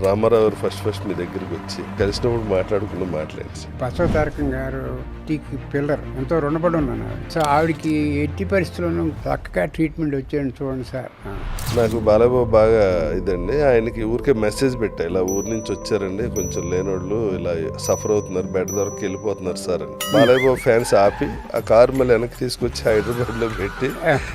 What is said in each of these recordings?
రామారావు గారు ఫస్ట్ మీ దగ్గరికి వచ్చి కలిసినప్పుడు మాట్లాడుకున్న మాట్లాడి బసవ తారకం గారు టీకి పిల్లర్ ఎంతో రుణపడి ఉన్నాను. సో ఆవిడకి ఎట్టి పరిస్థితుల్లోనూ చక్కగా ట్రీట్మెంట్ వచ్చేయండి చూడండి సార్. నాకు బాలయ్యబాబు బాగా ఇదండి, ఆయనకి ఊరికే మెసేజ్ పెట్టా, ఇలా ఊరి నుంచి వచ్చారండి, కొంచెం లేనోళ్ళు ఇలా సఫర్ అవుతున్నారు, బెడ్ దొరికి వెళ్ళిపోతున్నారు సార్ అని. బాలయ్యబాబు ఫ్యాన్స్ ఆపి ఆ కారు మళ్ళీ వెనక్కి తీసుకొచ్చి హైదరాబాద్ లో పెట్టి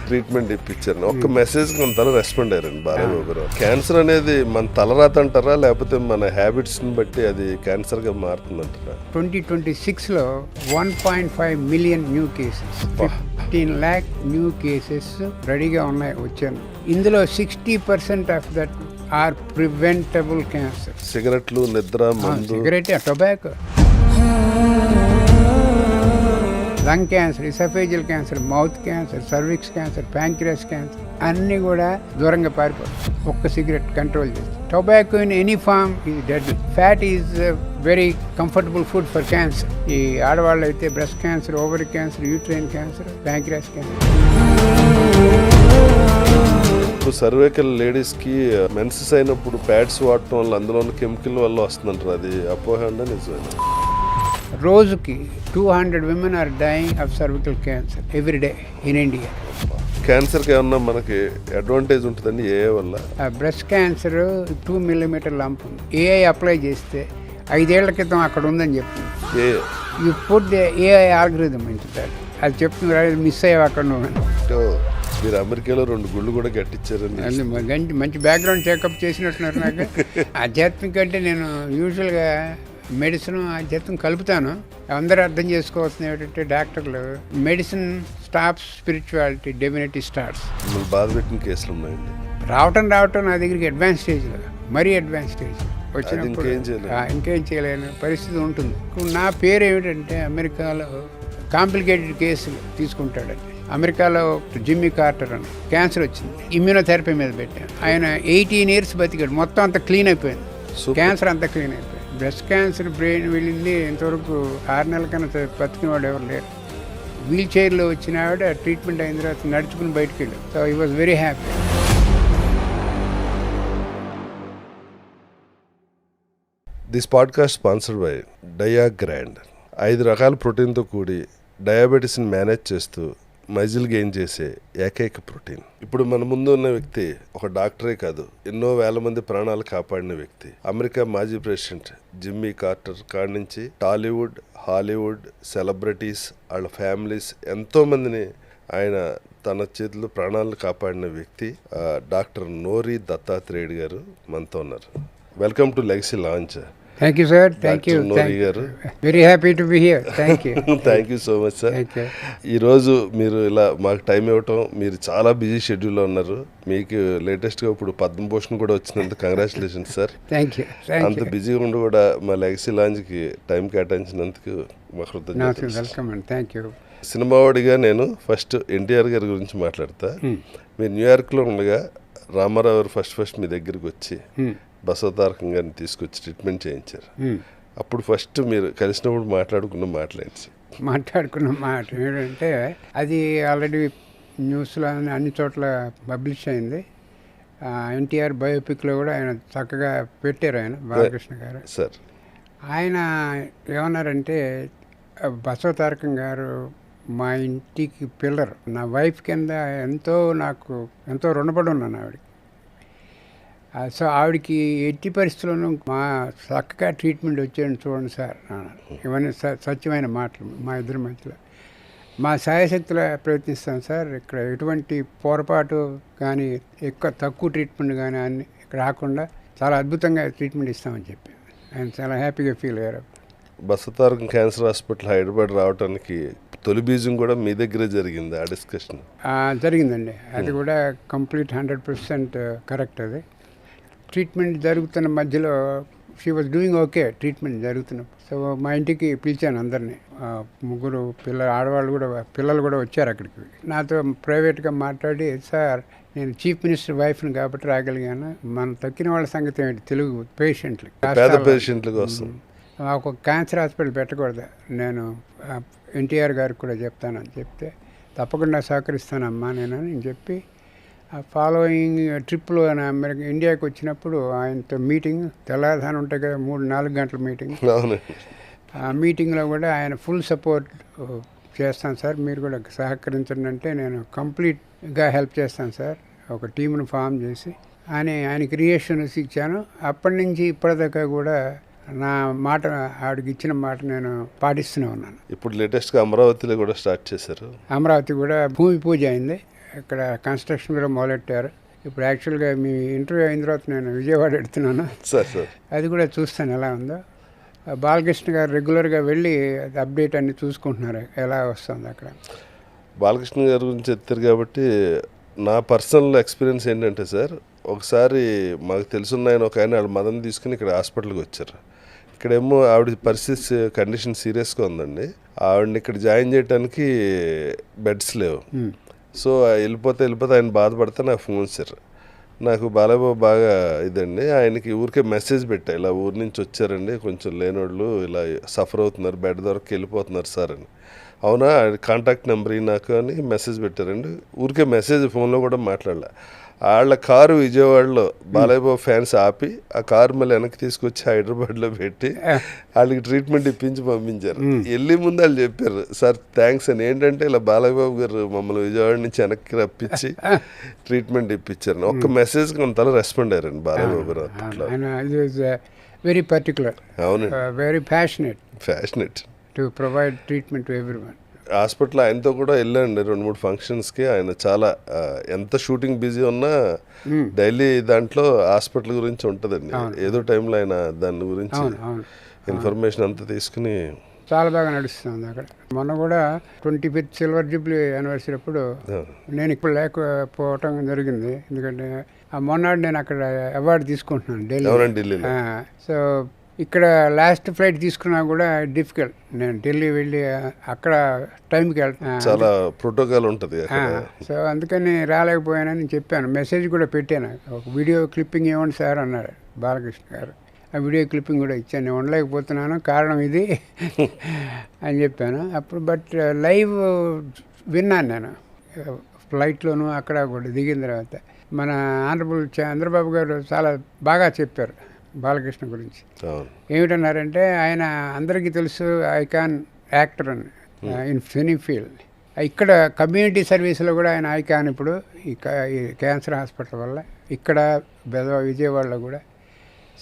ట్రీట్మెంట్ ఇప్పించారు. ఒక్క మెసేజ్ కొంత రెస్పాండ్ అయ్యారండి బాలయ్యబాబు గారు. క్యాన్సర్ అనేది మన తలరాత అంటారా లేకపోతే మన హ్యాబిట్స్ ని బట్టి అది క్యాన్సర్ గా మారుతుందంటారా? 2026లో 1.5 million new cases, 15 lakh new cases రెడీగా ఉన్నాయి వచ్చాను. ఇందులో 60% of that are preventable cancer. సిగరెట్లు, నిద్ర, మందు, cigarette, tobacco, lung cancer, oesophageal cancer, mouth cancer, cervix cancer, pancreas cancer అన్నీ కూడా దూరంగా పారిపోతాయి ఒక్క సిగరెట్ కంట్రోల్ చేస్తే. Tobacco in any form is deadly. Fat is very comfortable food for cancer. ఈ ఆడవాళ్ళు అయితే breast cancer, ovary cancer, uterine cancer, pancreas cancer. Cervical ladies కి మెన్సెస్ అయినప్పుడు ప్యాడ్స్ వాడటం వల్ల అందులో కెమికల్ వల్ల వస్తుందంటారు, అది అపోహ అండి నిజమేనా? రోజుకి 200 women are dying of cervical cancer every day in India. క్యాన్సర్కి ఏమన్నా మనకి అడ్వాంటేజ్ ఉంటుందండి ఏఐ వల్ల? బ్రెస్ట్ క్యాన్సర్ 2 millimeter లంప్ ఉంది. ఏఐ అప్లై చేస్తే 5 ఏళ్ల క్రితం అక్కడ ఉందని చెప్తుంది. You put the AI algorithm into that. అది చెప్తుంది మిస్ అయ్యావు అక్కడ నువ్వు. మీరు అమెరికాలో 2 గుళ్ళు కూడా కట్టించారండి. మంచి బ్యాక్గ్రౌండ్ చెకప్ చేసినట్టున్నారు. నాకు ఆధ్యాత్మిక అంటే నేను యూజువల్గా మెడిసిన్ ఆధ్యాత్మికం కలుపుతాను. అందరూ అర్థం చేసుకోవాల్సింది ఏంటంటే డాక్టర్లు medicine stops, spirituality, divinity starts. బాధ పెట్టిన కేసులు ఉన్నాయండి. రావటం నా దగ్గరికి అడ్వాన్స్ స్టేజ్లో, మరీ అడ్వాన్స్ స్టేజ్ వచ్చినప్పుడు ఇంకేం చేయలేని పరిస్థితి ఉంటుంది. నా పేరు ఏమిటంటే అమెరికాలో కాంప్లికేటెడ్ కేసులు తీసుకుంటాడండి. అమెరికాలో జిమ్మీ కార్టర్ అని క్యాన్సర్ వచ్చింది, ఇమ్యూనోథెరపీ మీద పెట్టాను. ఆయన 18 years బతికాడు. మొత్తం అంతా క్లీన్ అయిపోయింది, క్యాన్సర్ అంతా క్లీన్ అయిపోయింది. బ్రెస్ట్ క్యాన్సర్ బ్రెయిన్ వెళ్ళింది. ఇంతవరకు 6 నెలల కన్నా బతికిన వాడు ఎవరు లేరు. వీల్ చైర్లో వచ్చిన ఆవిడ ట్రీట్మెంట్ అయిన తర్వాత నడుచుకుని బయటకు వెళ్ళాడు. So he was very happy. This podcast sponsored by Diagrand. 5 రకాల ప్రోటీన్తో కూడి డయాబెటీస్ని మేనేజ్ చేస్తూ మజిల్ గెయిన్ చేసే ఏకైక ప్రోటీన్. ఇప్పుడు మన ముందు ఉన్న వ్యక్తి ఒక డాక్టరే కాదు, ఎన్నో వేల మంది ప్రాణాలు కాపాడిన వ్యక్తి. అమెరికా మాజీ ప్రెసిడెంట్ జిమ్మీ కార్టర్ కాడి నుంచి టాలీవుడ్, హాలీవుడ్ సెలబ్రిటీస్, వాళ్ళ ఫ్యామిలీస్ ఎంతో మందిని ఆయన తన చేతిలో ప్రాణాలను కాపాడిన వ్యక్తి డాక్టర్ నోరి దత్తాత్రేయుడు గారు మనతో ఉన్నారు. Welcome to legacy launch. Thank you sir. Thank you garu. Very happy to be here. Thank you. Thank you so much sir. ఈరోజు మీరు ఇలా మాకు టైం ఇవ్వటం, మీరు చాలా బిజీ షెడ్యూల్లో ఉన్నారు. మీకు లేటెస్ట్గా ఇప్పుడు పద్మభూషణ్ కూడా వచ్చినందుకు కంగ్రాచులేషన్స్ సార్. Thank you. అంత బిజీగా ఉండి కూడా మా లెగసీ లాంచ్కి టైం కేటాయించినందుకు మా కృతజ్ఞతలు. వెల్కమ్ అండి. Thank you. సినిమావాడిగా నేను ఫస్ట్ ఎన్టీఆర్ గారి గురించి మాట్లాడతా. మీరు న్యూయార్క్లో ఉండగా రామారావు గారు ఫస్ట్ మీ దగ్గరికి వచ్చి బసవ తారకం గారిని తీసుకొచ్చి ట్రీట్మెంట్ చేయించారు. అప్పుడు ఫస్ట్ మీరు కలిసినప్పుడు మాట్లాడుకున్న మాట ఏంటంటే, అది ఆల్రెడీ న్యూస్లో అన్ని చోట్ల పబ్లిష్ అయింది. ఎన్టీఆర్ బయోపిక్లో కూడా ఆయన చక్కగా పెట్టారు. ఆయన బాలకృష్ణ గారు సార్, ఆయన ఏమన్నారంటే, బసవ తారకం గారు మా ఇంటికి పిల్లర్, నా వైఫ్ కింద నాకు ఎంతో రుణపడి ఉన్నాను ఆవిడకి. సో ఆవిడకి ఎట్టి పరిస్థితుల్లోనూ మా చక్కగా ట్రీట్మెంట్ వచ్చేయండి చూడండి సార్ అన్నారు. ఇవన్నీ సత్యమైన మాటలు మా ఇద్దరి మధ్యలో. మా సాయశక్తుల ప్రయత్నిస్తాం సార్, ఇక్కడ ఎటువంటి పొరపాటు కానీ తక్కువ ట్రీట్మెంట్ కానీ అన్ని ఇక్కడ రాకుండా చాలా అద్భుతంగా ట్రీట్మెంట్ ఇస్తామని చెప్పి ఆయన చాలా హ్యాపీగా ఫీల్ అయ్యారు. బసవ తారకం క్యాన్సర్ హాస్పిటల్ హైదరాబాద్ రావడానికి తొలి బీజం కూడా మీ దగ్గరే జరిగింది. ఆ డిస్కషన్ జరిగిందండి. అది కూడా కంప్లీట్ 100% కరెక్ట్. అది ట్రీట్మెంట్ జరుగుతున్న మధ్యలో she was doing okay. Treatment జరుగుతున్నప్పుడు సో మా ఇంటికి పిలిచాను అందరినీ. 3 ఆడవాళ్ళు కూడా, పిల్లలు కూడా వచ్చారు అక్కడికి. నాతో ప్రైవేట్గా మాట్లాడి, సార్ నేను చీఫ్ మినిస్టర్ వైఫ్ని కాబట్టి రాగలిగాను, మన తక్కిన వాళ్ళ సంగతి ఏంటి, తెలుగు పేషెంట్లు, పేద పేషెంట్ల కోసం ఒక క్యాన్సర్ హాస్పిటల్ పెట్టకూడదు, నేను ఎన్టీఆర్ గారికి కూడా చెప్తానని చెప్తే, తప్పకుండా సహకరిస్తానమ్మా నేను చెప్పి ఆ ఫాలోయింగ్ ట్రిప్లో ఆయన అమెరికా ఇండియాకి వచ్చినప్పుడు ఆయనతో మీటింగ్ తెల్లారుధానం ఉంటాయి కదా 3-4 గంటల మీటింగ్. అవునండి. ఆ మీటింగ్లో కూడా ఆయన ఫుల్ సపోర్ట్ చేస్తాను సార్, మీరు కూడా సహకరించండి అంటే నేను కంప్లీట్గా హెల్ప్ చేస్తాను సార్, ఒక టీంను ఫామ్ చేసి అని ఆయనకి రియేషన్స్ ఇచ్చాను. అప్పటి నుంచి ఇప్పటిదాకా కూడా నా మాట, ఆవిడకి ఇచ్చిన మాట నేను పాటిస్తూనే ఉన్నాను. ఇప్పుడు లేటెస్ట్గా అమరావతిలో కూడా స్టార్ట్ చేశారు. అమరావతి కూడా భూమి పూజ అయింది, ఇక్కడ కన్స్ట్రక్షన్ కూడా మొదలెట్టారు. ఇప్పుడు యాక్చువల్గా మీ ఇంటర్వ్యూ అయిన తర్వాత నేను విజయవాడ వెళ్తున్నాను, సార్ అది కూడా చూస్తాను ఎలా ఉందో. బాలకృష్ణ గారు రెగ్యులర్గా వెళ్ళి అప్డేట్ అన్ని చూసుకుంటున్నారు ఎలా వస్తుంది అక్కడ. బాలకృష్ణ గారి గురించి ఎత్తారు కాబట్టి నా పర్సనల్ ఎక్స్పీరియన్స్ ఏంటంటే సార్, ఒకసారి మాకు తెలుసున్న ఆయన ఒక ఆయన వాళ్ళ మదర్ని తీసుకుని ఇక్కడ హాస్పిటల్కి వచ్చారు. ఇక్కడేమో ఆవిడ పరిస్థితి కండిషన్ సీరియస్గా ఉందండి. ఆవిడని ఇక్కడ జాయిన్ చేయడానికి బెడ్స్ లేవు. సో వెళ్ళిపోతే ఆయన బాధపడితే నాకు ఫోన్ చేశారు. నాకు బాలయ్యబాబు బాగా ఇదండి, ఆయనకి ఊరికే మెసేజ్ పెట్టా, ఇలా ఊరి నుంచి వచ్చారండి, కొంచెం లేనోళ్ళు ఇలా సఫర్ అవుతున్నారు, బెడ్ దొరక వెళ్ళిపోతున్నారు సార్ అని. అవునా, కాంటాక్ట్ నెంబర్ నాకు అని మెసేజ్ పెట్టారండి. ఊరికే మెసేజ్ ఫోన్లో కూడా మాట్లాడలే. వాళ్ళ కారు విజయవాడలో బాలయ్యబాబు ఫ్యాన్స్ ఆపి ఆ కారు మళ్ళీ వెనక్కి తీసుకొచ్చి హైదరాబాద్లో పెట్టి వాళ్ళకి ట్రీట్మెంట్ ఇప్పించి పంపించారు. వెళ్ళి ముందు వాళ్ళు చెప్పారు, సార్ థ్యాంక్స్ అని. ఏంటంటే ఇలా బాలయ్యబాబు గారు మమ్మల్ని విజయవాడ నుంచి వెనక్కి రప్పించి ట్రీట్మెంట్ ఇప్పించారు. ఒక్క మెసేజ్ అంతలా రెస్పాండ్ అయ్యారండి బాలయ్యబాబు గారు. వెరీ పర్టికులర్, అవునండి, very passionate to provide treatment to everyone. Hospital ఆయనతో కూడా వెళ్ళండి 2-3 ఫంక్షన్స్కి. ఆయన చాలా ఎంత షూటింగ్ బిజీ ఉన్నా డైలీ దాంట్లో హాస్పిటల్ గురించి ఉంటుందండి. ఏదో టైంలో ఆయన దాని గురించి ఇన్ఫర్మేషన్ అంతా తీసుకుని చాలా బాగా నడుస్తుంది అక్కడ. మొన్న కూడా 25th సిల్వర్ జూబ్లీ యానివర్సరీ అప్పుడు నేను ఇప్పుడు లేకపోవటం జరిగింది, ఎందుకంటే ఆ మొన్నాడు నేను అక్కడ అవార్డు తీసుకుంటున్నాను ఢిల్లీ. సో ఇక్కడ లాస్ట్ ఫ్లైట్ తీసుకున్నా కూడా డిఫికల్ట్, నేను ఢిల్లీ వెళ్ళి అక్కడ టైంకి వెళ్తాను, చాలా ప్రోటోకాల్ ఉంటుంది. సో అందుకని రాలేకపోయానని చెప్పాను, మెసేజ్ కూడా పెట్టాను. ఒక వీడియో క్లిప్పింగ్ ఇవ్వండి సార్ అన్నారు బాలకృష్ణ గారు. ఆ వీడియో క్లిప్పింగ్ కూడా ఇచ్చాను, నేను ఉండలేకపోతున్నాను, కారణం ఇది అని చెప్పాను అప్పుడు. బట్ లైవ్ విన్నాను నేను ఫ్లైట్లోనూ అక్కడ కూడా దిగిన తర్వాత. మన ఆనరబుల్ చంద్రబాబు గారు చాలా బాగా చెప్పారు బాలకృష్ణ గురించి. ఏమిటన్నారంటే, ఆయన అందరికీ తెలుసు ఐకాన్ యాక్టర్ అని ఇన్ సినీ ఫీల్డ్. ఇక్కడ కమ్యూనిటీ సర్వీస్లో కూడా ఆయన ఐకాన్. ఇప్పుడు ఈ క్యాన్సర్ హాస్పిటల్ వల్ల ఇక్కడ విజయవాడలో కూడా.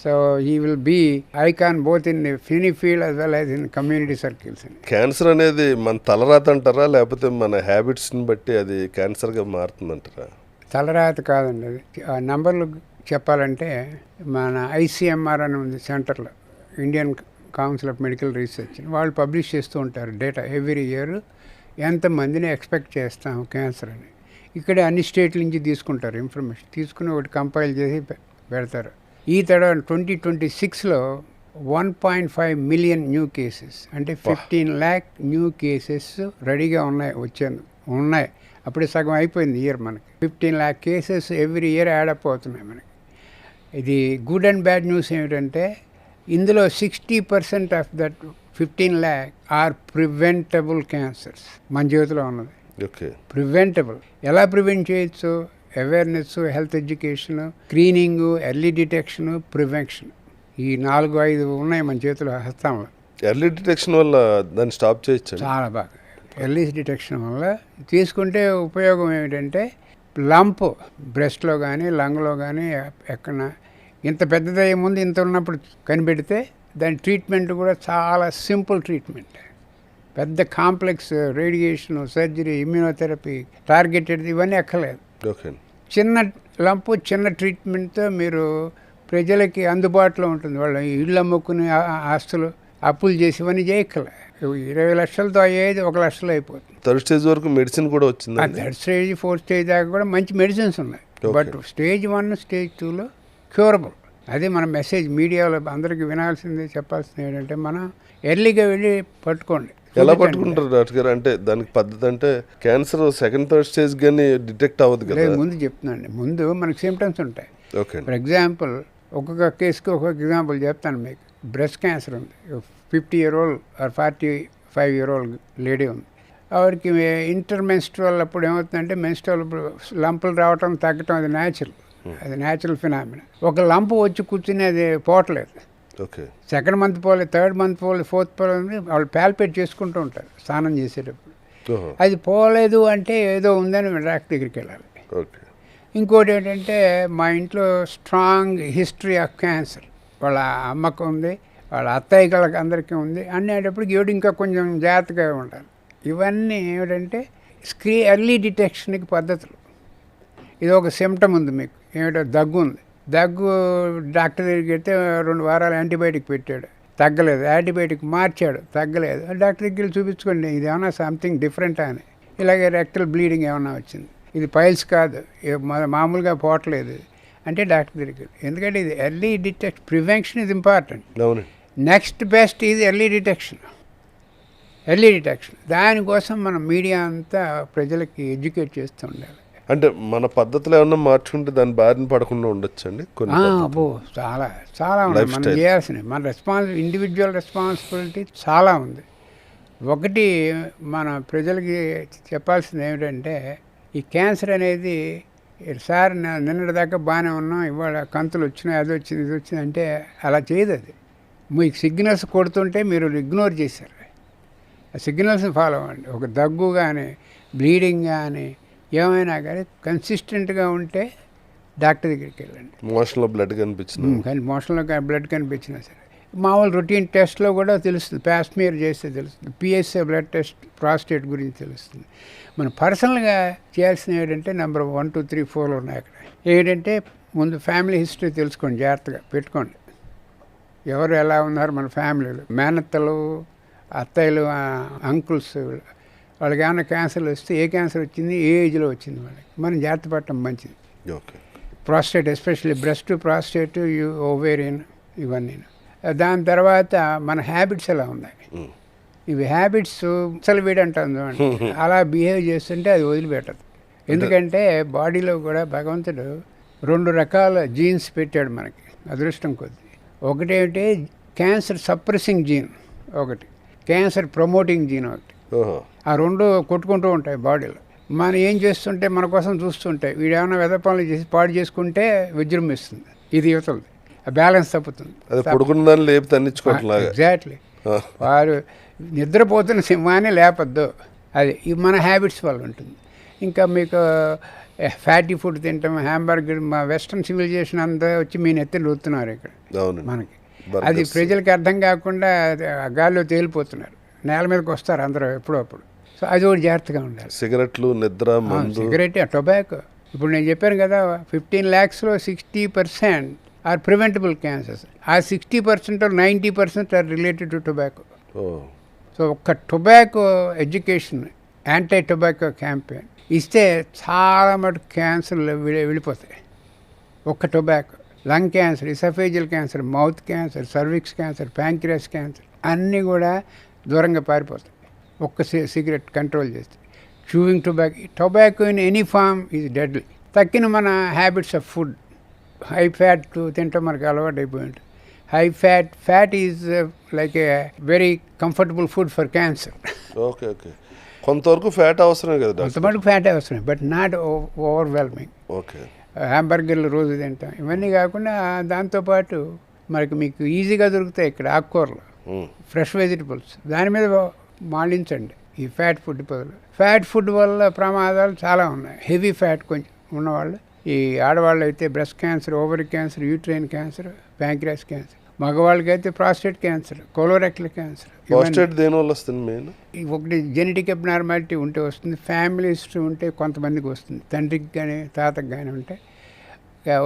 So he will be icon both in cine field as well as in community circles. Cancer అనేది మన తలరాత అంటారా, లేకపోతే మన హ్యాబిట్స్ని బట్టి అది క్యాన్సర్గా మారుతుందంటారా? తలరాత కాదండి, అది ఆ నంబర్లు చెప్పాలంటే మన ICMR అని ఉంది సెంటర్లో, Indian council of medical research, వాళ్ళు పబ్లిష్ చేస్తూ ఉంటారు డేటా ఎవ్రీ ఇయర్, ఎంతమందిని ఎక్స్పెక్ట్ చేస్తాం క్యాన్సర్ అని. ఇక్కడే అన్ని స్టేట్ల నుంచి తీసుకుంటారు ఇన్ఫర్మేషన్, తీసుకుని ఒకటి కంపైల్ చేసి పెడతారు. ఈ తడ 2026లో 1.5 మిలియన్ న్యూ కేసెస్, అంటే 15 lakh న్యూ కేసెస్ రెడీగా ఉన్నాయి. అప్పుడే సగం అయిపోయింది ఇయర్ మనకి. 15 lakh cases every year add up అవుతున్నాయి మనకి. ఇది గుడ్ అండ్ బ్యాడ్ న్యూస్ ఏమిటంటే, ఇందులో 60% of that 15 lakh are preventable cancers. మన చేతిలో ఉన్నది. ప్రివెంటబుల్. ఎలా ప్రివెంట్ చేయొచ్చు? Awareness, health education, screening, early detection, prevention, ఈ 4-5 ఉన్నాయి మన చేతిలో, హస్తంలో. ఎర్లీ డిటెక్షన్ వల్ల దాన్ని స్టాప్ చేయొచ్చు. చాలా బాగా ఎర్లీ డిటెక్షన్ వల్ల తీసుకుంటే ఉపయోగం ఏమిటంటే, లంప్ బ్రెస్ట్లో కానీ లంగ్లో కానీ ఎక్కడ ఇంత పెద్దదయ్యే ముందు ఇంత ఉన్నప్పుడు కనిపెడితే దాని ట్రీట్మెంట్ కూడా చాలా సింపుల్ ట్రీట్మెంట్. పెద్ద complex radiation, surgery, immunotherapy, targeted ఇవన్నీ ఎక్కలేదు. చిన్న లంపు, చిన్న ట్రీట్మెంట్తో మీరు ప్రజలకి అందుబాటులో ఉంటుంది. వాళ్ళు ఇళ్ళు అమ్ముకుని ఆస్తులు అప్పులు చేసి ఇవన్నీ చేయక్కలే. 20 లక్షలతో అయ్యేది 1 లక్షలో అయిపోతుంది. థర్డ్ స్టేజ్ వరకు మెడిసిన్ కూడా వచ్చింది. థర్డ్ స్టేజ్, 4th స్టేజ్ దాకా కూడా మంచి మెడిసిన్స్ ఉన్నాయి. బట్ స్టేజ్ 1, స్టేజ్ 2లో క్యూరబుల్. అదే మన మెసేజ్ మీడియాలో అందరికీ వినాల్సింది, చెప్పాల్సింది ఏంటంటే, మనం ఎర్లీగా వెళ్ళి పట్టుకోండి. ఎలా పట్టుకుంటారు డాక్టర్ గారు? అంటే దానికి పద్ధతి అంటే, క్యాన్సర్ 2nd, 3rd స్టేజ్ కానీ డిటెక్ట్ అవ్వదు కదా? ముందు చెప్తున్నాండి, ముందు మనకి సిమ్టమ్స్ ఉంటాయి. ఫర్ ఎగ్జాంపుల్, ఒక్కొక్క కేసుకి ఒక్కొక్క ఎగ్జాంపుల్ చెప్తాను మీకు. బ్రెస్ట్ క్యాన్సర్ ఉంది, 50 year old or 45 year old lady ఉంది. ఆవిడకి ఇంటర్మెన్స్ట్రల్ అప్పుడు ఏమవుతుందంటే మెన్స్ట్రల్ ఇప్పుడు లంపులు రావటం తగ్గటం అది న్యాచురల్ ఫినామినా. ఒక లంపు వచ్చి కూర్చుని అది పోవట్లేదు, ఓకే, సెకండ్ మంత్ పోలేదు, థర్డ్ మంత్ పోలేదు, ఫోర్త్ పోలేదు, వాళ్ళు ప్యాల్పేట్ చేసుకుంటూ ఉంటారు స్నానం చేసేటప్పుడు. అది పోలేదు అంటే ఏదో ఉందని డాక్టర్ దగ్గరికి వెళ్ళాలి. ఓకే. ఇంకోటి ఏంటంటే మా ఇంట్లో స్ట్రాంగ్ హిస్టరీ ఆఫ్ క్యాన్సర్, వాళ్ళ అమ్మకు ఉంది, వాళ్ళ అత్తయ్యకి అందరికీ ఉంది అనేటప్పుడు ఈవిడ ఇంకా కొంచెం జాగ్రత్తగా ఉండాలి. ఇవన్నీ ఏమిటంటే ఎర్లీ డిటెక్షన్కి పద్ధతులు. ఇది ఒక సిమ్టమ్ ఉంది మీకు, ఏమిటో దగ్గు ఉంది, దగ్గు డాక్టర్ దగ్గరికి వెళ్తే 2 వారాలు యాంటీబయాటిక్ పెట్టాడు, తగ్గలేదు, యాంటీబయాటిక్ మార్చాడు, తగ్గలేదు, డాక్టర్ దగ్గరికి చూపించుకోండి ఇది ఏమన్నా సంథింగ్ డిఫరెంట్ అని. ఇలాగే రెక్టల్ బ్లీడింగ్ ఏమన్నా వచ్చింది, ఇది పైల్స్ కాదు, మామూలుగా పోవట్లేదు అంటే డాక్టర్ దగ్గరికి. ఎందుకంటే ఇది early prevention is important. Next best ఇది ఎర్లీ డిటెక్షన్. దానికోసం మనం మీడియా అంతా ప్రజలకి ఎడ్యుకేట్ చేస్తూ ఉండాలి. అంటే మన పద్ధతులు ఏమన్నా మార్చుకుంటే దాని బారిన పడకుండా ఉండొచ్చండి కొన్ని. చాలా ఉన్నాయి మనం చేయాల్సినవి. మన ఇండివిజువల్ రెస్పాన్సిబిలిటీ చాలా ఉంది. ఒకటి మన ప్రజలకి చెప్పాల్సింది ఏమిటంటే ఈ క్యాన్సర్ అనేది సార్ నిన్నటి దాకా బాగానే ఉన్నాం, ఇవాళ కంతులు వచ్చినాయి, అది వచ్చింది, ఇది వచ్చింది అంటే అలా చేయదు. అది మీకు సిగ్నల్స్ కొడుతుంటే మీరు ఇగ్నోర్ చేశారు. ఆ సిగ్నల్స్ని ఫాలో అవ్వండి. ఒక దగ్గు కానీ బ్లీడింగ్ కానీ ఏమైనా కానీ కన్సిస్టెంట్గా ఉంటే డాక్టర్ దగ్గరికి వెళ్ళండి. మోషన్లో బ్లడ్ కనిపించింది, కానీ మోషన్లో బ్లడ్ కనిపించినా సరే మామూలు రొటీన్ టెస్ట్లో కూడా తెలుస్తుంది, ప్యాస్మియర్ చేస్తే తెలుస్తుంది, పిఎస్ఏ బ్లడ్ టెస్ట్ ప్రాస్టేట్ గురించి తెలుస్తుంది. మనం పర్సనల్గా చేయాల్సిన ఏంటంటే నెంబర్ 1, 2, 3, 4 ఉన్నాయి అక్కడ. ఏంటంటే ముందు ఫ్యామిలీ హిస్టరీ తెలుసుకోండి, జాగ్రత్తగా పెట్టుకోండి. ఎవరు ఎలా ఉన్నారు మన ఫ్యామిలీలో, మేనత్తలు, అత్తయ్యలు, అంకుల్స్, వాళ్ళకి ఏమైనా క్యాన్సర్లు వస్తే ఏ క్యాన్సర్ వచ్చింది, ఏ ఏజ్లో వచ్చింది, వాళ్ళకి మనం జాగ్రత్త పడటం మంచిది. Prostate especially breast, prostate, ovarian, ఇవన్నీ. దాని తర్వాత మన హ్యాబిట్స్ ఎలా ఉన్నాయి, ఇవి హ్యాబిట్స్ అసలు వీడంటుంది అలా బిహేవ్ చేస్తుంటే అది వదిలిపెట్టదు. ఎందుకంటే బాడీలో కూడా భగవంతుడు 2 రకాల జీన్స్ పెట్టాడు మనకి అదృష్టం కొద్ది. ఒకటేంటి క్యాన్సర్ సప్రెసింగ్ జీన్, ఒకటి క్యాన్సర్ ప్రమోటింగ్ జీన్, ఒకటి. ఆ 2 కొట్టుకుంటూ ఉంటాయి బాడీలో. మనం ఏం చేస్తుంటే మన కోసం చూస్తుంటాయి, వీడేమైనా వెద పనులు చేసి పాడు చేసుకుంటే విజృంభిస్తుంది, ఇది యువతలది, ఆ బ్యాలెన్స్ తప్పుతుంది. ఎగ్జాక్ట్లీ. వారు నిద్రపోతున్న సింహాన్ని లేపద్దు, అది మన హ్యాబిట్స్ వల్ల ఉంటుంది. ఇంకా మీకు ఫ్యాటీ ఫుడ్ తింటాం, హ్యాంబర్గర్, మా వెస్ట్రన్ సివిలైజేషన్ అంతా వచ్చి మీ నెత్తిని రుతున్నారు ఇక్కడ మనకి. అది ప్రజలకి అర్థం కాకుండా గాల్లో తేలిపోతున్నారు, నేల మీదకి వస్తారు అందరూ ఎప్పుడప్పుడు. సో అది కూడా జాగ్రత్తగా ఉండాలి. సిగరెట్లు, నిద్ర, సిగరెట్, టొబాకో. ఇప్పుడు నేను చెప్పాను కదా 15 lakhsలో 60% ఆర్ ప్రివెంటబుల్ క్యాన్సర్స్. ఆ 60% 90% are related to tobacco. So ఒక్క tobacco education, anti tobacco campaign ఇస్తే చాలా మటుకు క్యాన్సర్లు వెళ్ళిపోతాయి. ఒక్క tobacco, lung cancer, oesophageal cancer, mouth cancer, cervix cancer, pancreas cancer అన్నీ కూడా దూరంగా పారిపోతాయి ఒక్క సిగరెట్ కంట్రోల్ చేస్తే. Chewing tobacco in any form is deadly. తక్కిన మన habits of food, high fat తింటాం, మనకు అలవాటు అయిపోయి ఉంటుంది. High fat is like a very comfortable food for cancer. Okay, కొంతవరకు ఫ్యాట్ అవసరమే కదా, కొంతమటుకు ఫ్యాట్ అవసరమే, బట్ నాట్ ఓవర్వెల్మింగ్. ఓకే, హ్యాంబర్గర్లు రోజు తింటాం. ఇవన్నీ కాకుండా దాంతోపాటు మీకు ఈజీగా దొరుకుతాయి ఇక్కడ ఆకుకూరలు, ఫ్రెష్ వెజిటబుల్స్, దాని మీద మాలించండి ఈ ఫ్యాట్ ఫుడ్ బదులు. ఫ్యాట్ ఫుడ్ వల్ల ప్రమాదాలు చాలా ఉన్నాయి. హెవీ ఫ్యాట్ కొంచెం ఉన్నవాళ్ళు, ఈ ఆడవాళ్ళు అయితే breast cancer, ovary cancer, uterine cancer, pancreas cancer. మగవాళ్ళకైతే ప్రాస్టేట్ క్యాన్సర్, కోలోరెక్టల్ క్యాన్సర్. దేనివల్ల వస్తుంది? మెయిన్ ఒకటి జెనెటిక్ అబ్నార్మాలిటీ ఉంటే వస్తుంది, ఫ్యామిలీ హిస్టరీ ఉంటే కొంతమందికి వస్తుంది, తండ్రికి కానీ తాతకి కానీ ఉంటే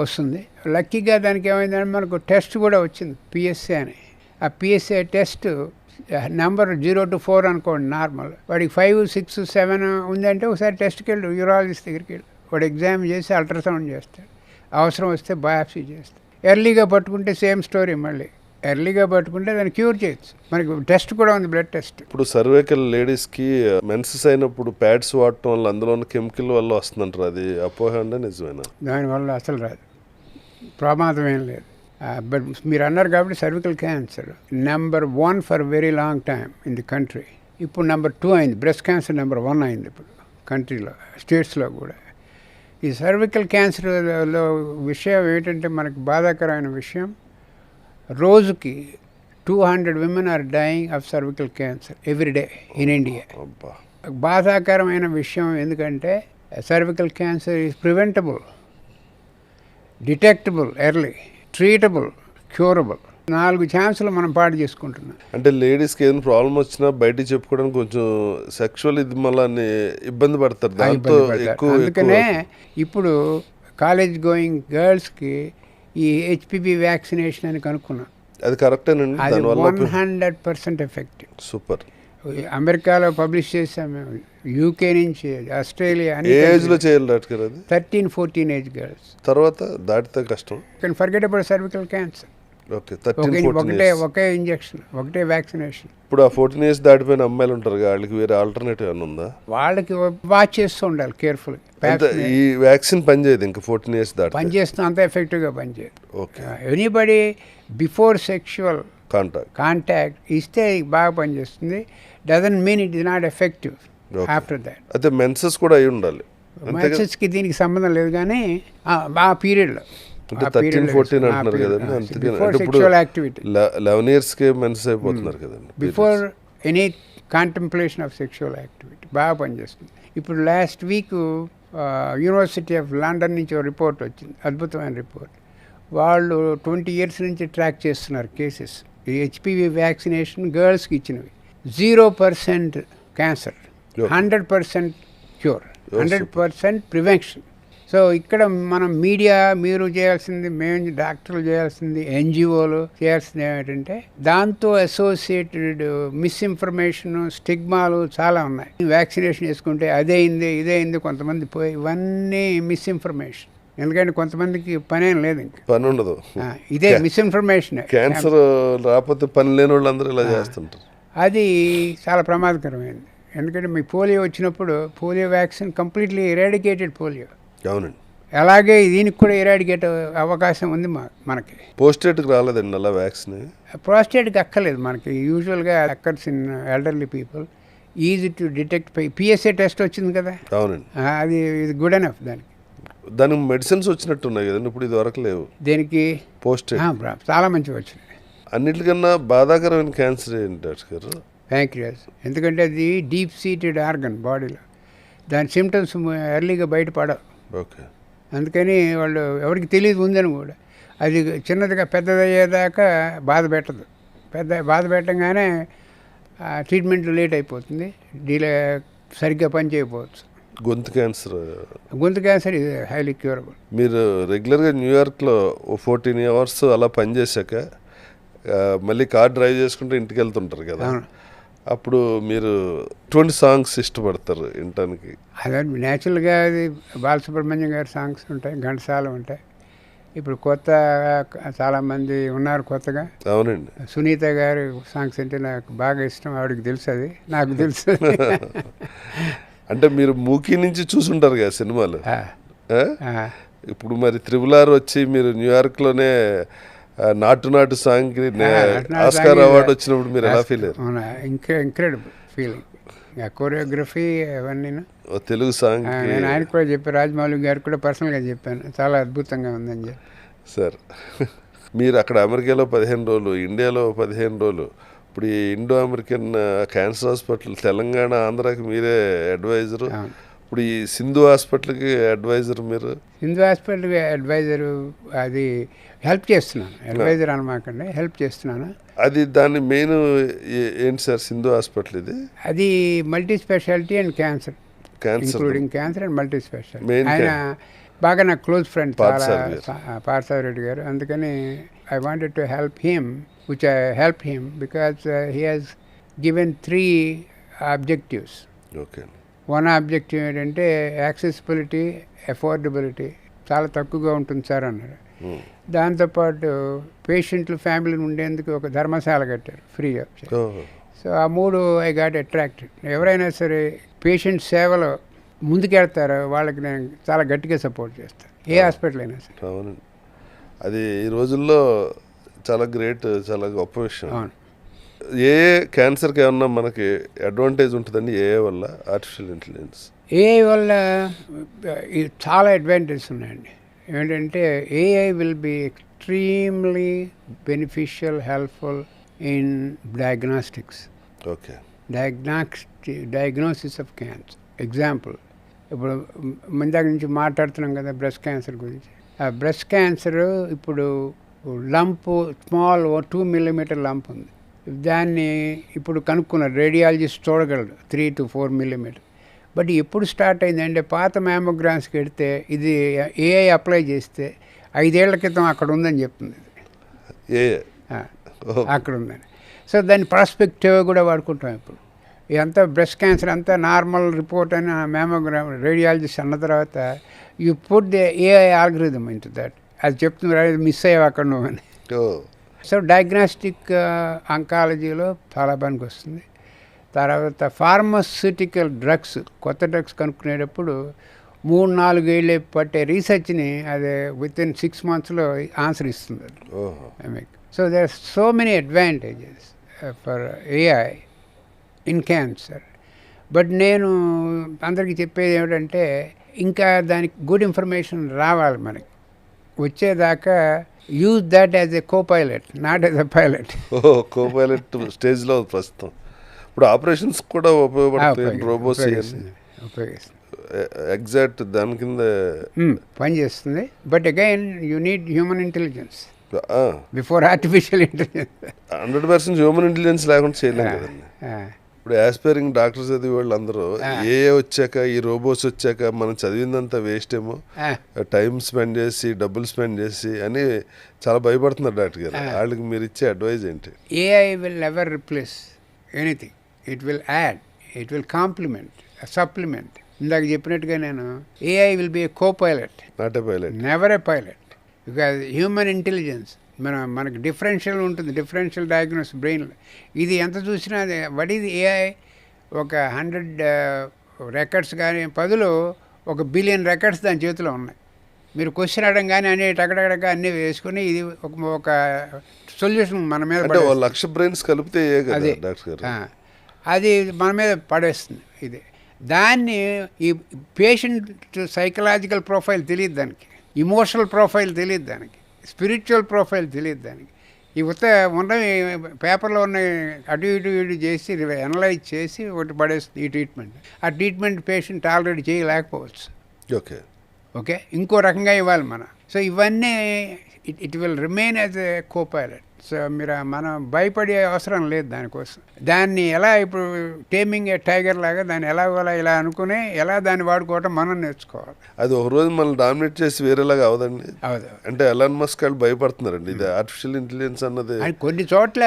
వస్తుంది. లక్కీగా దానికి ఏమైందంటే మనకు టెస్ట్ కూడా వచ్చింది, పిఎస్ఏ అని. ఆ పిఎస్ఏ టెస్ట్ నెంబర్ 0 to 4 అనుకోండి నార్మల్. వాడికి 5, 6, 7 ఉందంటే ఒకసారి టెస్ట్కి వెళ్ళు, యూరాలజిస్ట్ దగ్గరికి వెళ్ళి వాడు ఎగ్జామ్ చేసి అల్ట్రాసౌండ్ చేస్తాడు, అవసరం వస్తే బయాప్సీ చేస్తాడు. ఎర్లీగా పట్టుకుంటే సేమ్ స్టోరీ, మళ్ళీ ఎర్లీగా పట్టుకుంటే దాన్ని క్యూర్ చేయొచ్చు. మనకి టెస్ట్ కూడా ఉంది, బ్లడ్ టెస్ట్. ఇప్పుడు సర్వైకల్ లేడీస్కి మెన్సెస్ అయినప్పుడు ప్యాడ్స్ వాడటం వల్ల అందులో కెమికల్ వల్ల వస్తుందంటారు, అది అపోహ అంటే నిజమేనా? దానివల్ల అసలు రాదు, ప్రమాదం ఏం లేదు. బట్ మీరు అన్నారు కాబట్టి cervical cancer number 1 for very long time in the country. ఇప్పుడు నెంబర్ 2 అయింది. బ్రెస్ట్ క్యాన్సర్ నెంబర్ 1 అయింది ఇప్పుడు కంట్రీలో, స్టేట్స్లో కూడా. ఈ సర్వికల్ క్యాన్సర్లో విషయం ఏంటంటే మనకి బాధాకరమైన విషయం, రోజుకి 200 women are dying of cervical cancer every day in India. అబ్బా, బాధాకరమైన విషయం ఎందుకంటే cervical cancer is preventable, detectable early, treatable, curable. 4 ఛాన్సులు మనం పాటు చేసుకుంటున్నాం. అంటే లేడీస్కి ఏదైనా ప్రాబ్లం వచ్చినా బయటికి చెప్పుకోవడానికి కొంచెం సెక్షువల్ ఇది మళ్ళీ ఇబ్బంది పడతారు, దాంతో ఎక్కువ. అందుకనే ఇప్పుడు కాలేజ్ గోయింగ్ గర్ల్స్కి ఈ హెచ్పివి వ్యాక్సినేషన్ అని కనుక్కున్నాం. అది కరెక్టేనండి, అది దానివల్ల 100% ఎఫెక్టివ్. సూపర్. అమెరికాలో పబ్లిష్ చేసాం మేము, యూకే నుంచి, ఆస్ట్రేలియా, ఏ ఏజ్లో చేయాలి డాక్టర్ గారు అది? 13-14 ఏజ్ గర్ల్స్. తర్వాత దాటితే కష్టం. Can forget about cervical cancer. Okay, 13-14 years. Okay injection, ఒకటే వ్యాక్సినేషన్. ఇప్పుడు ఆ 14 years దాటిపోయిన అమ్మాయిలు ఉంటారు, వాళ్ళకి వేరే ఆల్టర్నేటివ్ ఏమైనా ఉందా? వాళ్ళకి వాచ్ చేస్తూ ఉండాలి కేర్ఫుల్. ఈ వ్యాక్సిన్ పనిచేయదు ఇంకా 14 years దాటి? పనిచేస్తున్నా అంత ఎఫెక్టివ్గా పనిచేయదు. Okay. Anybody before sexual contact ఇస్తే బాగా పనిచేస్తుంది. Doesn't mean it is not effective after that. అయితే మెన్సెస్ కూడా అయి ఉండాలి. మెన్సెస్కి దీనికి సంబంధం లేదు, కానీ ఆ పీరియడ్లో అంటే 13-14 అంటున్నారు కదండి, అందుకని ఇప్పుడు 11 yearsకే మెన్సెస్ అయిపోతున్నారు కదండి. Before any contemplation of sexual activity బాగా పనిచేస్తుంది. ఇప్పుడు last week university of London నుంచి ఒక రిపోర్ట్ వచ్చింది, అద్భుతమైన రిపోర్ట్. వాళ్ళు 20 years నుంచి ట్రాక్ చేస్తున్నారు కేసెస్. ఈ హెచ్పివి వ్యాక్సినేషన్ గర్ల్స్కి ఇచ్చినవి 0% క్యాన్సర్, 100% క్యూర్, 100% ప్రివెన్షన్. సో ఇక్కడ మనం మీడియా, మీరు చేయాల్సింది, మేము డాక్టర్లు చేయాల్సింది, ఎన్జిఓలు చేయాల్సింది ఏమిటంటే దాంతో అసోసియేటెడ్ మిస్ఇన్ఫర్మేషన్, స్టిగ్మాలు చాలా ఉన్నాయి. వ్యాక్సినేషన్ వేసుకుంటే అదేంది ఇదేంది, కొంతమంది పోయి, ఇవన్నీ మిస్ఇన్ఫర్మేషన్. ఎందుకంటే కొంతమందికి పనేం లేదు, ఇంకా పని ఉండదు, ఇదే మిస్ఇన్ఫర్మేషన్. క్యాన్సర్ రాకపోతే పని లేని వాళ్ళందరూ ఇలా చేస్తుంటారు. అది చాలా ప్రమాదకరమైంది. ఎందుకంటే మీ పోలియో వచ్చినప్పుడు polio vaccine completely eradicated polio. అవునండి. అలాగే దీనికి కూడా ఎరాడికేట్ అవకాశం ఉంది మనకి. పోస్టేట్కి రాలేదండి అలా వ్యాక్సిన్? ప్రోస్టేట్కి అక్కర్లేదు మనకి, యూజువల్గా occurs in elderly people, easy to detect. PSA test వచ్చింది కదా. అవునండి. అది గుడ్ ఎనఫ్. దానికి మెడిసిన్స్ వచ్చినట్టు ఉన్నాయి కదండి, ఇప్పుడు ఇది వరకు లేవు. దేనికి? పోస్టేట్ చాలా మంచిగా వచ్చినాయి. అన్నిటికన్నా బాధాకరమైన క్యాన్సర్ ఏంటి డాక్టర్ గారు? ప్యాంక్రియాస్. ఎందుకంటే అది డీప్ సీటెడ్ ఆర్గన్ బాడీలో, దాని సిమ్టమ్స్ ఎర్లీగా బయటపడవు. ఓకే. అందుకని వాళ్ళు ఎవరికి తెలియదు ఉందని కూడా. అది చిన్నదిగా పెద్దదయ్యేదాకా బాధ పెట్టదు. బాధ పెట్టగానే ట్రీట్మెంట్ లేట్ అయిపోతుంది, సరిగ్గా పని చేయకపోవచ్చు. గొంతు క్యాన్సర్ ఇది హైలీ క్యూరబుల్. మీరు రెగ్యులర్గా న్యూయార్క్లో 14 hours అలా పనిచేశాక మళ్ళీ కార్ డ్రైవ్ చేసుకుంటూ ఇంటికి వెళ్తుంటారు కదా, అప్పుడు మీరు ఎటువంటి సాంగ్స్ ఇష్టపడతారు వినటానికి? అదే న్యాచురల్గా అది బాలసుబ్రహ్మణ్యం గారి సాంగ్స్ ఉంటాయి, ఘంటసాల ఉంటాయి. ఇప్పుడు కొత్త చాలామంది ఉన్నారు కొత్తగా. అవునండి. సునీత గారి సాంగ్స్ అంటే నాకు బాగా ఇష్టం, ఆవిడకి తెలుసు, అది నాకు తెలుసు. అంటే మీరు మూకీ నుంచి చూసుంటారు కదా సినిమాలు. ఇప్పుడు మరి RRR వచ్చి మీరు న్యూయార్క్లోనే నాటు సాంగ్కి ఆస్కార్ అవార్డు వచ్చినప్పుడు మీరు ఎలా ఫీల్ అయ్యారు? Incredible feeling. కోరియోగ్రఫీ అవన్నీ తెలుగు సాంగ్ నేను ఆయనకు కూడా చెప్పాను, రాజమౌళి గారికి కూడా పర్సనల్గా చెప్పాను, చాలా అద్భుతంగా ఉందని చెప్పి. సార్, మీరు అక్కడ అమెరికాలో 15 రోజులు, ఇండియాలో 15 రోజులు. ఇప్పుడు ఈ Indo American cancer hospital Telangana, ఆంధ్రాకి మీరే అడ్వైజరు. ఇప్పుడు ఈ సింధు హాస్పిటల్కి అడ్వైజర్ మీరు? సింధు హాస్పిటల్కి అడ్వైజరు, అది హెల్ప్ చేస్తున్నాను. అడ్వైజర్ అనమాకండి, హెల్ప్ చేస్తున్నాను. అది దాని మెయిన్ ఏంటి సార్ సింధు హాస్పిటల్? ఇది అది multi speciality and cancer, including cancer and multi speciality. ఆయన బాగా నాకు క్లోజ్ ఫ్రెండ్ పార్థసారథి రెడ్డి గారు. అందుకని I wanted to help him, which I helped him because he has given 3 objectives. Okay. One objective ఏంటంటే accessibility, affordability చాలా తక్కువగా ఉంటుంది సార్ అన్నారు. దాంతోపాటు పేషెంట్లు ఫ్యామిలీని ఉండేందుకు ఒక ధర్మశాల కట్టారు ఫ్రీ ఆఫ్. సో ఆ 3 ఐ గాట్ అట్రాక్టెడ్. ఎవరైనా సరే పేషెంట్ సేవలో ముందుకెళ్తారో వాళ్ళకి నేను చాలా గట్టిగా సపోర్ట్ చేస్తాను, ఏ హాస్పిటల్ అయినా సరే. అది ఈ రోజుల్లో చాలా గ్రేట్, చాలా గొప్ప విషయం. ఏ క్యాన్సర్కి ఏమన్నా మనకి అడ్వాంటేజ్ ఉంటుందండి ఏ వల్ల ఆర్టిఫిషియల్ ఇంటెలిజెన్స్? ఏఐ వల్ల చాలా అడ్వాంటేజెస్ ఉన్నాయండి. ఏంటంటే AI will be extremely beneficial, helpful in diagnostics, okay. Diagnosis of cancer. Example, ఇప్పుడు ఇందాక నుంచి మాట్లాడుతున్నాం కదా బ్రెస్ట్ క్యాన్సర్ గురించి. ఆ బ్రెస్ట్ క్యాన్సర్ ఇప్పుడు లంపు, స్మాల్ 2 millimeter లంప్ ఉంది. దాన్ని ఇప్పుడు కనుక్కున్నారు, రేడియాలజిస్ట్ చూడగలరు 3 to 4 millimeter. బట్ ఎప్పుడు స్టార్ట్ అయిందంటే పాత మ్యామోగ్రామ్స్కి వెడితే ఇది ఏఐ అప్లై చేస్తే 5 ఏళ్ల క్రితం అక్కడ ఉందని చెప్తుంది. అక్కడ ఉందని. సో దాన్ని ప్రాస్పెక్టివ్ కూడా వాడుకుంటాం ఇప్పుడు. ఇదంతా బ్రెస్ట్ క్యాన్సర్ అంతా నార్మల్ రిపోర్ట్ అని మ్యామోగ్రామ్ రేడియాలజిస్ట్ అన్న తర్వాత you put the AI algorithm into that. అది చెప్తున్నారు మిస్ అయ్యావు అక్కడ నువ్వు అని. సో డయాగ్నాస్టిక్ అంకాలజీలో చాలా పనికి వస్తుంది. తర్వాత ఫార్మస్యూటికల్ డ్రగ్స్, కొత్త డ్రగ్స్ కనుక్కునేటప్పుడు 3-4 ఏళ్ళే పట్టే రీసెర్చ్ని అది వితిన్ 6 months ఆన్సర్ ఇస్తుంది అది. So there are so many advantages for AI in cancer. But నేను అందరికీ చెప్పేది ఏమిటంటే ఇంకా దానికి గుడ్ ఇన్ఫర్మేషన్ రావాలి మనకి. వచ్చేదాకా use that as a co-pilot, not as a pilot. Co-pilot స్టేజ్లో ప్రస్తుతం. ఇప్పుడు ఆపరేషన్స్ కూడా ఉపయోగపడతాయి రోబోస్, ఉపయోగిస్తుంది, ఎగ్జాక్ట్ దాని కింద పనిచేస్తుంది. But again you need human intelligence before artificial intelligence. 100% human intelligence లేకుండా చేయలేము కదండి. ఇప్పుడు యాస్పైరింగ్ డాక్టర్స్ చదివి వాళ్ళు అందరూ ఏ వచ్చాక, ఈ రోబోట్స్ వచ్చాక మనం చదివిందంతా వేస్ట్ ఏమో, టైం స్పెండ్ చేసి డబ్బులు స్పెండ్ చేసి అని చాలా భయపడుతున్నారు డాక్టర్ గారు. వాళ్ళకి మీరు ఇచ్చే అడ్వైజ్ ఏంటి? AI will never replace anything. It will add, it will complement, supplement. ఇందాక చెప్పినట్టుగా నేను AI will be a co-pilot, not a pilot, never a pilot. Because human intelligence మనకు డిఫరెన్షియల్ ఉంటుంది, డిఫరెన్షియల్ డయాగ్నోస్ బ్రెయిన్లో. ఇది ఎంత చూసినా వాట్ ఈజ్ ఏఐ? ఒక 100 రికార్డ్స్ కానీ 10లో 1 బిలియన్ రికార్డ్స్ దాని చేతిలో ఉన్నాయి. మీరు క్వశ్చన్ అడగం కానీ అన్ని టగడగడగా అన్నీ వేసుకుని ఇది ఒక సొల్యూషన్ మన మీద 1,00,000 బ్రెయిన్స్ కలిపితే అది అది మన మీద పడేస్తుంది. ఇది దాన్ని ఈ పేషెంట్ సైకలాజికల్ ప్రొఫైల్ తెలియదు దానికి, ఇమోషనల్ ప్రొఫైల్ తెలియదు దానికి, స్పిరిచువల్ ప్రొఫైల్ తెలియదు దానికి. ఈ ఉన్నవి పేపర్లో ఉన్న అటు ఇటు చేసి అనలైజ్ చేసి ఒకటి పడేస్తుంది ఈ ట్రీట్మెంట్. ఆ ట్రీట్మెంట్ పేషెంట్ ఆల్రెడీ చేయలేకపోవచ్చు. ఓకే, ఇంకో రకంగా ఇవ్వాలి మనం. సో ఇవన్నీ it will remain as a co-pilot. So మనం భయపడే అవసరం లేదు దానికోసం. దాన్ని ఎలా ఇప్పుడు టేమింగ్ ఏ టైగర్ లాగా దాన్ని ఇలా అనుకుని ఎలా దాన్ని వాడుకోవటం మనం నేర్చుకోవాలి. అది ఒక రోజు మనం డామినేట్ చేసి వేరేలాగా అవదండి. అవదు అంటే ఎలాన్ మస్క్ వాళ్ళు భయపడుతున్నారండి. ఇది ఆర్టిఫిషియల్ ఇంటెలిజెన్స్ అన్నది కొన్ని చోట్ల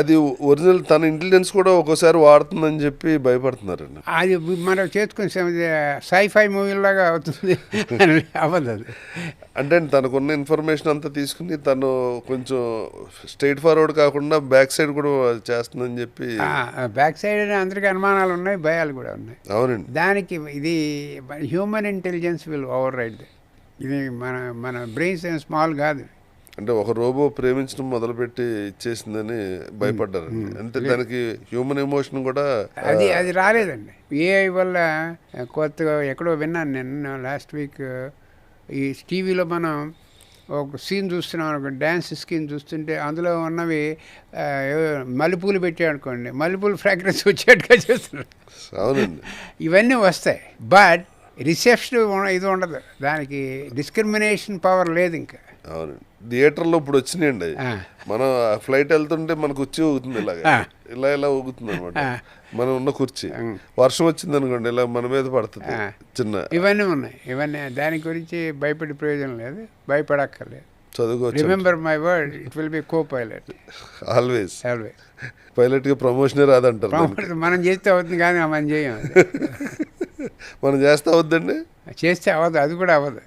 అది ఒరిజినల్ తన ఇంటెలిజెన్స్ కూడా ఒక్కోసారి వాడుతుందని చెప్పి భయపడుతున్నారండి. అది మనం చేసుకుని సైఫై మూవీలాగా అవుతుంది అవ్వదు అది. అంటే తనకున్న ఇన్ఫర్మేషన్ అంతా తీసుకుని తను కొంచెం స్ట్రైట్ ఫార్వర్డ్ కాకుండా బ్యాక్ సైడ్ కూడా చేస్తుందని చెప్పి. బ్యాక్ సైడ్ అందరికీ అనుమానాలు ఉన్నాయి, భయాలు కూడా ఉన్నాయి. అవునండి. దానికి ఇది human intelligence will override. ఇది మన బ్రెయిన్స్ ఏం స్మాల్ కాదు. అంటే ఒక రోబో ప్రేమించడం మొదలుపెట్టి ఇచ్చేసిందని భయపడ్డారు. అంటే దానికి హ్యూమన్ ఎమోషన్ కూడా అది రాలేదండి. ఏఐ వల్ల కొత్తగా ఎక్కడో విన్నాను నేను లాస్ట్ వీక్. ఈ టీవీలో మనం ఒక సీన్ చూస్తున్నాం అనుకో, డ్యాన్స్ స్కీన్ చూస్తుంటే అందులో ఉన్నవి మల్లెపూలు పెట్టాయనుకోండి, మల్లెపూలు ఫ్రాగ్రెన్స్ వచ్చేట్టుగా చేస్తున్నారు. అవునండి, ఇవన్నీ వస్తాయి. బట్ రిసెప్షన్ ఇది ఉండదు, దానికి డిస్క్రిమినేషన్ పవర్ లేదు ఇంకా. అవునండి, థియేటర్లో ఇప్పుడు వచ్చినాయండి. మనం ఫ్లైట్ వెళ్తుంటే మన కుర్చీ ఊగుతుంది, ఇలా ఊగుతుంది అనమాట. మనం ఉన్న కుర్చీ వర్షం వచ్చింది అనుకోండి, ఇలా మన మీద పడుతుంది చిన్న. ఇవన్నీ ఉన్నాయి. ఇవన్నీ దాని గురించి భయపడే ప్రయోజనం లేదు, భయపడక్కర్లేదు. చదువుకోవచ్చు. Remember my word, it will be co-pilot always. Pilot గా ప్రమోషనే రాదంటారు. మనం చేస్తే అవుతుంది కానీ మనం చేయం. మనం చేస్తే అవుద్దండి, చేస్తే అవ్వదు, అది కూడా అవ్వదు.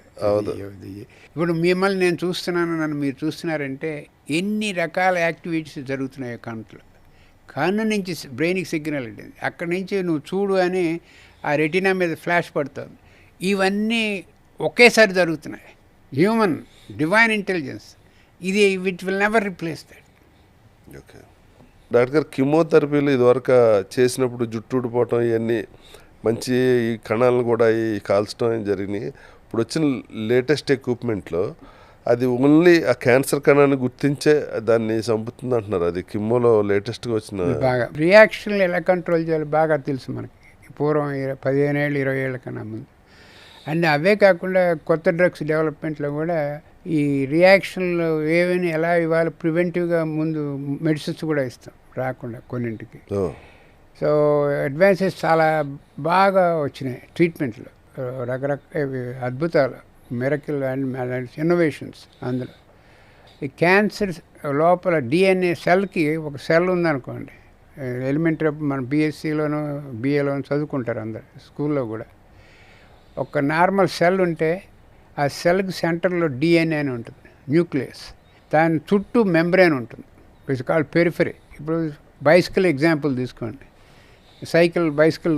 ఇప్పుడు మిమ్మల్ని నేను చూస్తున్నాను, నన్ను మీరు చూస్తున్నారంటే ఎన్ని రకాల యాక్టివిటీస్ జరుగుతున్నాయి కంట్లో. కన్ను నుంచి బ్రెయిన్కి సిగ్నల్ ఉంటుంది, అక్కడి నుంచి నువ్వు చూడు అని ఆ రెటీనా మీద ఫ్లాష్ పడుతుంది. ఇవన్నీ ఒకేసారి జరుగుతున్నాయి. హ్యూమన్ డివైన్ ఇంటెలిజెన్స్ ఇది, it will never replace that. Okay doctor గారు కీమోథెరపీలు ఇదివరకు చేసినప్పుడు జుట్టు ఊడిపోవటం ఇవన్నీ మంచి ఈ కణాలను కూడా ఈ కాల్చడం జరిగినాయి. ఇప్పుడు వచ్చిన లేటెస్ట్ ఎక్విప్మెంట్లో అది ఓన్లీ ఆ క్యాన్సర్ కణాన్ని గుర్తించే దాన్ని చంపుతుంది అంటున్నారు. అది కిమ్మోలో లేటెస్ట్గా వచ్చిన బాగా రియాక్షన్లు ఎలా కంట్రోల్ చేయాలి బాగా తెలుసు మనకి. పూర్వం 15 ఏళ్ళు 20 ఏళ్ళ కన్నా ముందు. అండ్ అవే కాకుండా కొత్త డ్రగ్స్ డెవలప్మెంట్లో కూడా ఈ రియాక్షన్లు ఏవైనా ఎలా ఇవ్వాలి ప్రివెంటివ్గా ముందు మెడిసిన్స్ కూడా ఇస్తాం రాకుండా కొన్నింటికి. సో అడ్వాన్సెస్ చాలా బాగా వచ్చినాయి ట్రీట్మెంట్లో, రకరకాల అద్భుతాలు, మిరకిల్ అండ్ ఇన్నోవేషన్స్. అందులో ఈ క్యాన్సర్ లోపల డిఎన్ఏ సెల్కి ఒక సెల్ ఉందనుకోండి, ఎలిమెంటరీ మన బీఎస్సీలోనూ బిఏలోనూ చదువుకుంటారు అందరు స్కూల్లో కూడా. ఒక నార్మల్ సెల్ ఉంటే ఆ సెల్కి సెంటర్లో డిఎన్ఏ అని ఉంటుంది, న్యూక్లియస్. దాని చుట్టూ మెంబ్రేన్ ఉంటుంది, ఇట్స్ కాల్డ్ పెరిఫరీ. ఇప్పుడు బైసికల్ ఎగ్జాంపుల్ తీసుకోండి, బైసికల్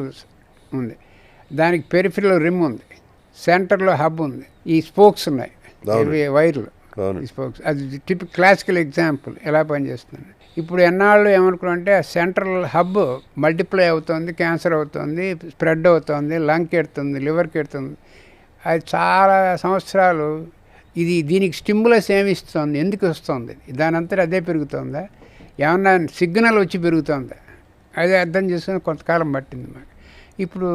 ఉంది, దానికి పెరిఫరీలో రిమ్ ఉంది, సెంటర్లో హబ్ ఉంది, ఈ స్పోక్స్ ఉన్నాయి, వైర్లు, ఈ స్పోక్స్. అది క్లాసికల్ ఎగ్జాంపుల్ ఎలా పనిచేస్తుంది. ఇప్పుడు ఎన్నాళ్ళు ఏమనుకున్నామంటే ఆ సెంట్రల్ హబ్ మల్టిప్లై అవుతుంది, క్యాన్సర్ అవుతుంది, స్ప్రెడ్ అవుతుంది, లంగ్కి ఎడుతుంది, లివర్కి ఎడుతుంది. అది చాలా సంవత్సరాలు దీనికి స్టిమ్యులస్ ఏమి ఇస్తుంది, ఎందుకు వస్తుంది, దానంతా అదే పెరుగుతుందా, ఏమన్నా సిగ్నల్ వచ్చి పెరుగుతుందా, అదే అర్థం చేసుకుని కొంతకాలం పట్టింది మాకు. ఇప్పుడు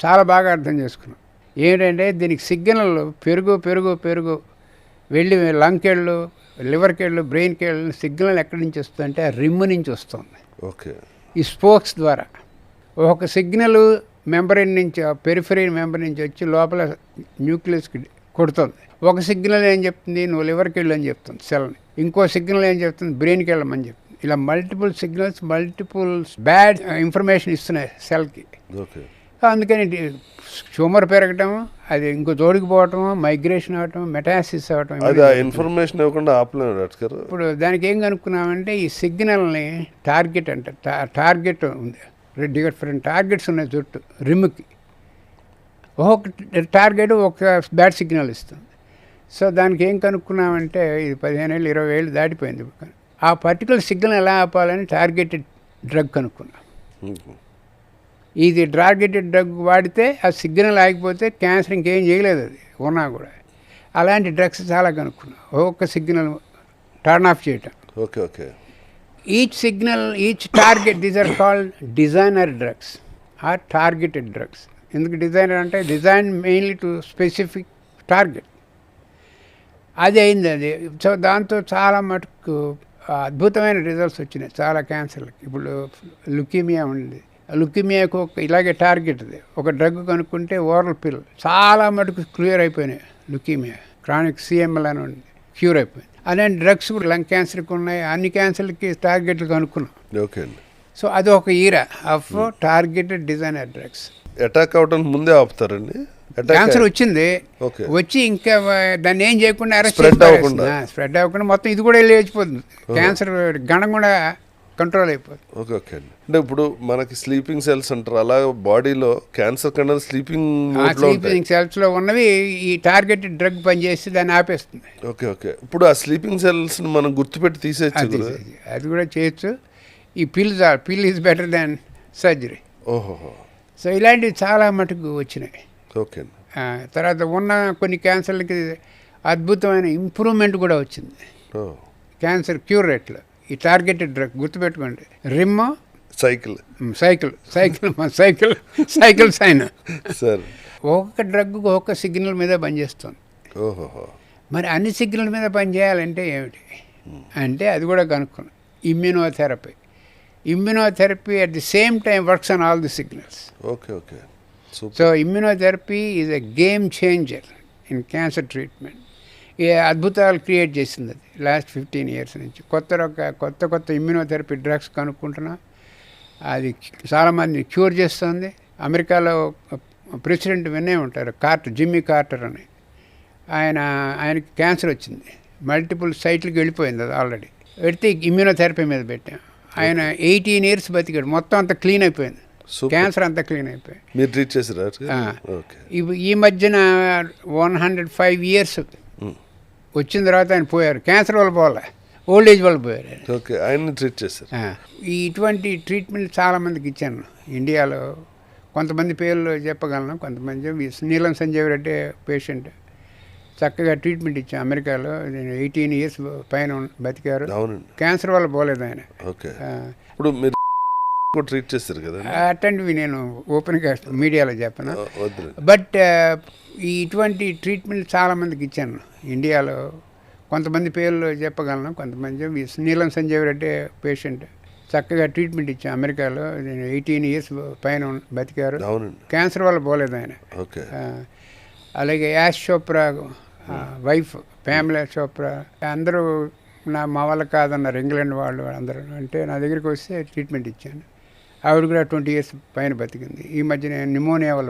చాలా బాగా అర్థం చేసుకున్నాం. ఏంటంటే దీనికి సిగ్నల్ పెరుగు వెళ్ళి లంగ్కెళ్ళు, లివర్కెళ్ళు, బ్రెయిన్కెళ్ళు సిగ్నల్ ఎక్కడి నుంచి వస్తుంది అంటే ఆ రిమ్ నుంచి వస్తుంది. ఓకే. ఈ స్పోక్స్ ద్వారా ఒక సిగ్నల్ మెంబ్రెయిన్ నుంచి, పెరిఫరీ మెంబర్ నుంచి వచ్చి లోపల న్యూక్లియస్కి కొడుతుంది. ఒక సిగ్నల్ ఏం చెప్తుంది, నువ్వు లివర్కి వెళ్ళు అని చెప్తుంది సెల్ని. ఇంకో సిగ్నల్ ఏం చెప్తుంది, బ్రెయిన్కి వెళ్ళమని చెప్తుంది. ఇలా multiple signals, multiple bad information ఇస్తున్నాయి సెల్కి. ఓకే. అందుకని ట్యూమర్ పెరగటం, అది ఇంకో జోడికి పోవటం, మైగ్రేషన్ అవ్వటం, మెటాసిస్ అవ్వటం. అది ఆ ఇన్ఫర్మేషన్ ఇవ్వకుండా ఆపలేము డాక్టర్ గారు. ఇప్పుడు దానికి ఏం కనుక్కున్నామంటే ఈ సిగ్నల్ని టార్గెట్ అంటే టార్గెట్ ఉంది, డిఫరెంట్ టార్గెట్స్ ఉన్నాయి చుట్టూ రిమ్కి. ఒక్కొక్క టార్గెట్ ఒక బ్యాడ్ సిగ్నల్ ఇస్తుంది. సో దానికి ఏం కనుక్కున్నామంటే ఇది 15 ఏళ్ళు 20 ఏళ్ళు దాటిపోయింది. ఆ పర్టికులర్ సిగ్నల్ ఎలా ఆపాలని టార్గెటెడ్ డ్రగ్ కనుక్కున్నాం. ఇది టార్గెటెడ్ డ్రగ్ వాడితే ఆ సిగ్నల్ ఆగిపోతే క్యాన్సర్ ఇంకేం చేయలేదు, అది ఉన్నా కూడా. అలాంటి డ్రగ్స్ చాలా కనుక్కున్నాం. ఒక్కొక్క సిగ్నల్ టర్న్ ఆఫ్ చేయటం. Okay. Okay. Each signal, each target, these are called designer drugs or targeted drugs. ఎందుకు డిజైనర్ అంటే design mainly to specific target. అది అయింది అది. సో దాంతో చాలా మటుకు అద్భుతమైన రిజల్ట్స్ వచ్చినాయి చాలా క్యాన్సర్లకి. ఇప్పుడు లుకీమియా ఉంది, లుకీమియాకు ఇలాగే టార్గెట్ అది ఒక డ్రగ్ కనుక్కుంటే ఓరల్ పిల్ చాలా మటుకు క్లియర్ అయిపోయినాయి. లుకీమియా క్రానిక్ సిఎంఎల్ అని ఉంది, క్యూర్ అయిపోయింది. అలాంటి డ్రగ్స్ కూడా లంగ్ క్యాన్సర్కి ఉన్నాయి, అన్ని క్యాన్సర్లకి టార్గెట్లు కనుక్కున్నాం. ఓకే అండి. సో అది ఒక era of targeted designer drugs. Attack అవడానికి ముందే ఆపుతారండి. క్యాన్సర్ వచ్చింది, వచ్చి ఇంకా దాన్ని ఏం చేయకుండా స్ప్రెడ్ అవ్వకుండా మొత్తం ఇది కూడా వెళ్ళి లేచిపోతుంది. క్యాన్సర్ గణం కూడా కంట్రోల్ అయిపోతుంది. ఓకే. ఓకే అండి. అంటే ఇప్పుడు మనకి స్లీపింగ్ సెల్స్ అంటారు, అలా బాడీలో క్యాన్సర్ కన్నా స్లీపింగ్ సెల్స్ లో ఉన్నవి ఈ టార్గెటెడ్ డ్రగ్ పనిచేసి దాన్ని ఆపేస్తుంది. ఓకే. ఓకే. ఇప్పుడు ఆ స్లీపింగ్ సెల్స్ మనం గుర్తుపెట్టి తీసేయచ్చు, అది కూడా చేయొచ్చు. ఈ పిల్ ఈజ్ బెటర్ దాన్ సర్జరీ. ఓహో. సో ఇలాంటివి చాలా మటుకు వచ్చినాయి. ఓకే. తర్వాత ఉన్న కొన్ని క్యాన్సర్లకి అద్భుతమైన ఇంప్రూవ్మెంట్ కూడా వచ్చింది క్యాన్సర్ క్యూర్ రేట్లో. ఈ టార్గెటెడ్ డ్రగ్ గుర్తుపెట్టుకోండి, రిమ్ సైకిల్ సైన్. సార్ ఒక్కొక్క డ్రగ్ ఒక్కొక్క సిగ్నల్ మీద పనిచేస్తుంది. ఓహో. మరి అన్ని సిగ్నల్ మీద పనిచేయాలంటే ఏమిటి అంటే అది కూడా కనుక్కున్నాం. Immunotherapy at the same time works on all the signals. Okay. Okay. So immunotherapy is a game changer in cancer treatment. ఏ అద్భుతాలు క్రియేట్ చేసింది అది లాస్ట్ 15 years నుంచి. కొత్త ఇమ్యూనోథెరపీ డ్రగ్స్ కనుక్కుంటున్నాం. అది చాలామంది క్యూర్ చేస్తుంది. అమెరికాలో ప్రెసిడెంట్ వినే ఉంటారు, జిమ్మీ కార్టర్ అని. ఆయనకి క్యాన్సర్ వచ్చింది, మల్టిపుల్ సైట్లకి వెళ్ళిపోయింది అది ఆల్రెడీ. పెడితే ఇమ్యూనోథెరపీ మీద పెట్టాం. ఆయన 18 years బతికాడు, మొత్తం అంతా క్లీన్ అయిపోయింది, క్యాన్సర్ అంతా క్లీన్ అయిపోయింది. మీరు ట్రీట్ చేసారా? ఈ మధ్యన 105 years వచ్చిన తర్వాత ఆయన పోయారు. క్యాన్సర్ వల్ల పోలే, ఓల్డ్ ఏజ్ వాళ్ళు పోయారు ఆయన. ఓకే, ఆయన్ని ట్రీట్ చేశారు. ఇటువంటి ట్రీట్మెంట్ చాలామందికి ఇచ్చాను ఇండియాలో. కొంతమంది పేర్లు చెప్పగలను, కొంతమంది నీలం సంజీవ్ రెడ్డి పేషెంట్ చక్కగా ట్రీట్మెంట్ ఇచ్చాను అమెరికాలో. 18 years పైన బతికారు. అవునండి. క్యాన్సర్ వల్ల పోలేదు ఆయన. ఓకే, ఇప్పుడు మీరు ట్రీట్ చేస్తారు కదా. అట్లాంటివి నేను ఓపెన్గా మీడియాలో చెప్పను. వద్దు. బట్ ఇటువంటి ట్రీట్మెంట్ చాలామందికి ఇచ్చాను ఇండియాలో. కొంతమంది పేర్లు చెప్పగలను, కొంతమంది నీలం సంజీవ్ రెడ్డి పేషెంట్ చక్కగా ట్రీట్మెంట్ ఇచ్చాను అమెరికాలో. 18 years పైన బతికారు. అవునండి. క్యాన్సర్ వల్ల పోలేదు ఆయన. ఓకే. అలాగే యాష్ చోప్రా వైఫ్ ప్యామిలా చోప్రా అందరూ మా వాళ్ళకి కాదన్నారు, ఇంగ్లాండ్ వాళ్ళు అందరూ. అంటే నా దగ్గరికి వస్తే ట్రీట్మెంట్ ఇచ్చాను. ఆవిడ కూడా 20 years పైన బతికింది. ఈ మధ్యన న్యూమోనియా వల్ల